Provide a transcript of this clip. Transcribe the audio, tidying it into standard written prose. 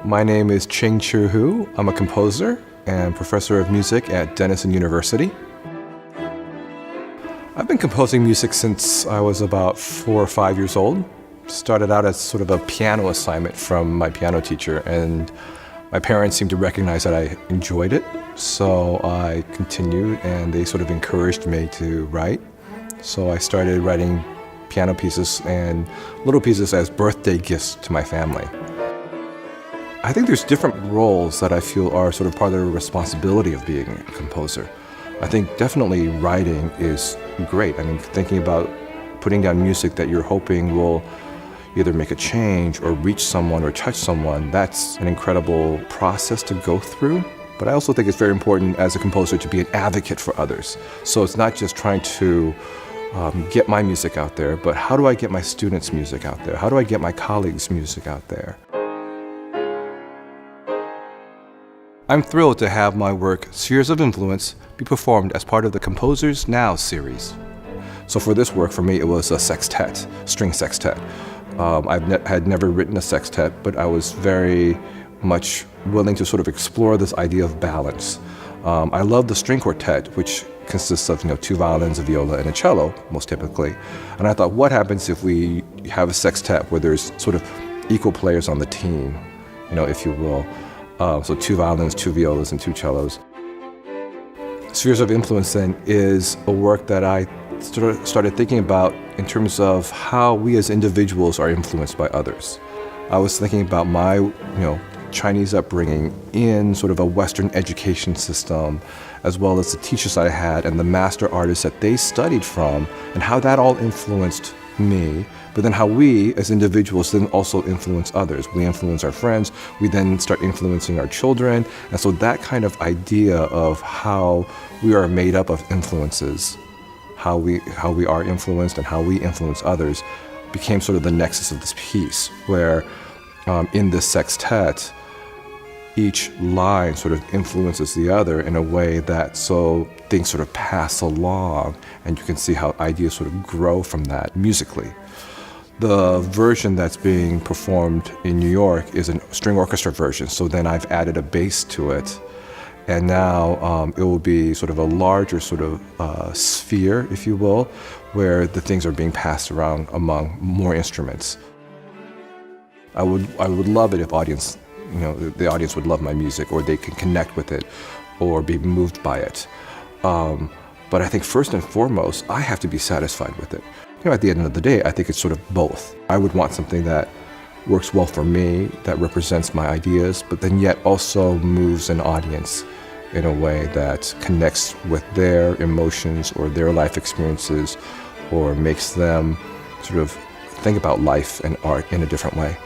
My name is Ching-chu. I'm a composer and professor of music at Denison University. I've been composing music since I was about 4 or 5 years old. Started out as sort of a piano assignment from my piano teacher, and my parents seemed to recognize that I enjoyed it, so I continued, and they sort of encouraged me to write. So I started writing piano pieces and little pieces as birthday gifts to my family. I think there's different roles that I feel are sort of part of the responsibility of being a composer. I think definitely writing is great. I mean, thinking about putting down music that you're hoping will either make a change or reach someone or touch someone, that's an incredible process to go through. But I also think it's very important as a composer to be an advocate for others. So it's not just trying to get my music out there, but how do I get my students' music out there? How do I get my colleagues' music out there? I'm thrilled to have my work, Spheres of Influence, be performed as part of the Composers Now series. So for this work, for me, it was a sextet, string sextet. Had never written a sextet, but I was very much willing to sort of explore this idea of balance. I love the string quartet, which consists of 2 violins, a viola, and a cello, most typically. And I thought, what happens if we have a sextet where there's sort of equal players on the team, if you will. So 2 violins, 2 violas, and 2 cellos. Spheres of Influence, then, is a work that I started thinking about in terms of how we as individuals are influenced by others. I was thinking about my, Chinese upbringing in sort of a Western education system, as well as the teachers I had and the master artists that they studied from, and how that all influenced me, but then how we as individuals then also influence others. We influence our friends, we then start influencing our children, and so that kind of idea of how we are made up of influences, how we are influenced and how we influence others, became sort of the nexus of this piece, where in this sextet, each line sort of influences the other in a way that so things sort of pass along, and you can see how ideas sort of grow from that musically. The version that's being performed in New York is a string orchestra version, so then I've added a bass to it, and now it will be sort of a larger sort of sphere, if you will, where the things are being passed around among more instruments. I would love it if the audience would love my music, or they can connect with it, or be moved by it. But I think first and foremost, I have to be satisfied with it. At the end of the day, I think it's sort of both. I would want something that works well for me, that represents my ideas, but then yet also moves an audience in a way that connects with their emotions or their life experiences, or makes them sort of think about life and art in a different way.